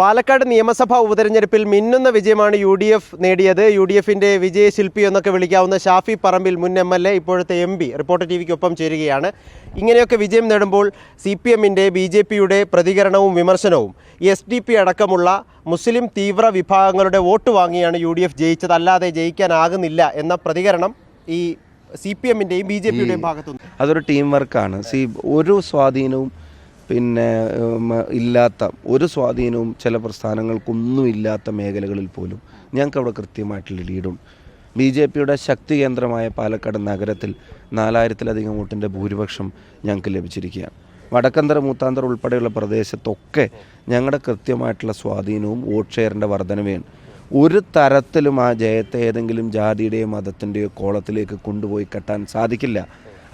പാലക്കാട് നിയമസഭാ ഉപതെരഞ്ഞെടുപ്പിൽ മിന്നുന്ന വിജയമാണ് UDF നേടിയത്. UDFിൻ്റെ വിജയശില്പി എന്നൊക്കെ വിളിക്കാവുന്ന ഷാഫി പറമ്പിൽ മുൻ MLA ഇപ്പോഴത്തെ MP റിപ്പോർട്ടർ TVക്കൊപ്പം ചേരുകയാണ്. ഇങ്ങനെയൊക്കെ വിജയം നേടുമ്പോൾ CPMൻ്റെ BJPയുടെ പ്രതികരണവും വിമർശനവും SDP അടക്കമുള്ള മുസ്ലിം തീവ്ര വിഭാഗങ്ങളുടെ വോട്ട് വാങ്ങിയാണ് UDF ജയിച്ചത്, അല്ലാതെ ജയിക്കാനാകുന്നില്ല എന്ന പ്രതികരണം ഈ CPMൻ്റെയും BJPയുടെയും ഭാഗത്തുനിന്ന്. അതൊരു ടീം വർക്കാണ്. ഒരു സ്വാധീനവും ഇല്ലാത്ത ഒരു സ്വാധീനവും ചില പ്രസ്ഥാനങ്ങൾക്കൊന്നും ഇല്ലാത്ത മേഖലകളിൽ പോലും ഞങ്ങൾക്ക് അവിടെ കൃത്യമായിട്ടുള്ള ലീഡുണ്ട്. BJPയുടെ ശക്തി കേന്ദ്രമായ പാലക്കാട് നഗരത്തിൽ 4000-ലധികം വോട്ടിൻ്റെ ഭൂരിപക്ഷം ഞങ്ങൾക്ക് ലഭിച്ചിരിക്കുകയാണ്. വടക്കന്തറ മൂത്താന്തറ ഉൾപ്പെടെയുള്ള പ്രദേശത്തൊക്കെ ഞങ്ങളുടെ കൃത്യമായിട്ടുള്ള സ്വാധീനവും വോട്ട് ഷെയറിൻ്റെ വർധനവയാണ്. ഒരു തരത്തിലും ആ ജയത്തെ ഏതെങ്കിലും ജാതിയുടെയോ മതത്തിൻ്റെയോ കോളത്തിലേക്ക് കൊണ്ടുപോയി കെട്ടാൻ സാധിക്കില്ല.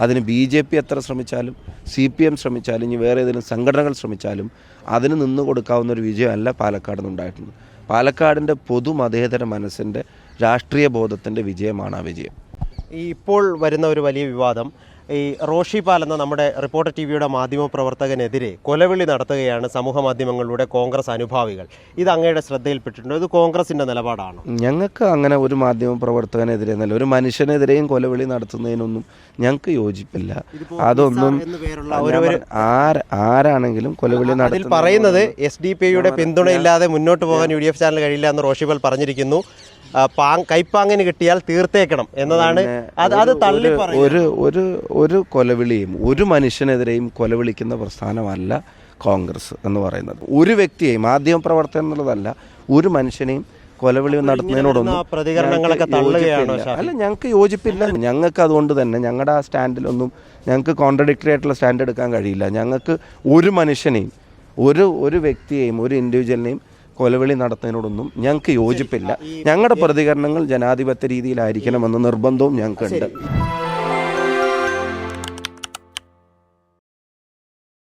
അതിന് BJP എത്ര ശ്രമിച്ചാലും CPM ശ്രമിച്ചാലും ഇനി വേറെ ഏതെങ്കിലും സംഘടനകൾ ശ്രമിച്ചാലും അതിന് നിന്ന് കൊടുക്കാവുന്ന ഒരു വിജയമല്ല പാലക്കാട് നിന്നുണ്ടായിട്ടുണ്ട്. പാലക്കാടിൻ്റെ പൊതുമതേതര മനസ്സിൻ്റെ രാഷ്ട്രീയ ബോധത്തിൻ്റെ വിജയമാണ് ആ വിജയം. ഇപ്പോൾ വരുന്ന ഒരു വലിയ വിവാദം, ഈ റോഷി പാൽ എന്ന നമ്മുടെ റിപ്പോർട്ടർ TVയുടെ മാധ്യമപ്രവർത്തകനെതിരെ കൊലവിളി നടത്തുകയാണ് സമൂഹ മാധ്യമങ്ങളിലൂടെ കോൺഗ്രസ് അനുഭാവികൾ. ഇത് അങ്ങയുടെ ശ്രദ്ധയിൽപ്പെട്ടിട്ടുണ്ടോ? ഇത് കോൺഗ്രസിൻ്റെ നിലപാടാണ്? ഞങ്ങൾക്ക് അങ്ങനെ ഒരു മാധ്യമപ്രവർത്തകനെതിരെ എന്നല്ല, ഒരു മനുഷ്യനെതിരെയും കൊലവിളി നടത്തുന്നതിനൊന്നും ഞങ്ങൾക്ക് യോജിപ്പില്ല. അതൊന്നും ആരാണെങ്കിലും കൊലവിളി അതിൽ പറയുന്നത് SDPയുടെ പിന്തുണയില്ലാതെ മുന്നോട്ട് പോകാൻ UDF ചാനൽ കഴിയില്ല എന്ന് റോഷി പാൽ പറഞ്ഞിരിക്കുന്നു. കൈപ്പാങ്ങിന് കിട്ടിയാൽ തീർത്തേക്കണം എന്നതാണ്. അത് തള്ളി ഒരു കൊലവിളിയും ഒരു മനുഷ്യനെതിരെയും കൊലവിളിക്കുന്ന പ്രസ്ഥാനമല്ല കോൺഗ്രസ് എന്ന് പറയുന്നത്. ഒരു വ്യക്തിയെയും മാധ്യമപ്രവർത്തനം എന്നുള്ളതല്ല, ഒരു മനുഷ്യനെയും കൊലവിളി നടത്തുന്നതിനോടൊന്നും പ്രതികരണങ്ങളൊക്കെ തള്ളുകയാണോ? അല്ല, ഞങ്ങൾക്ക് യോജിപ്പില്ല. ഞങ്ങൾക്ക് അതുകൊണ്ട് തന്നെ ഞങ്ങളുടെ ആ സ്റ്റാൻഡിലൊന്നും ഞങ്ങൾക്ക് കോൺട്രഡിക്ടറി ആയിട്ടുള്ള സ്റ്റാൻഡ് എടുക്കാൻ കഴിയില്ല. ഞങ്ങൾക്ക് ഒരു മനുഷ്യനെയും ഒരു വ്യക്തിയെയും ഒരു ഇൻഡിവിജ്വലിനെയും കൊലവിളി നടത്തുന്നതിനോടൊന്നും ഞങ്ങൾക്ക് യോജിപ്പില്ല. ഞങ്ങളുടെ പ്രതികരണങ്ങൾ ജനാധിപത്യ രീതിയിലായിരിക്കണമെന്ന നിർബന്ധവും ഞങ്ങൾക്കുണ്ട്.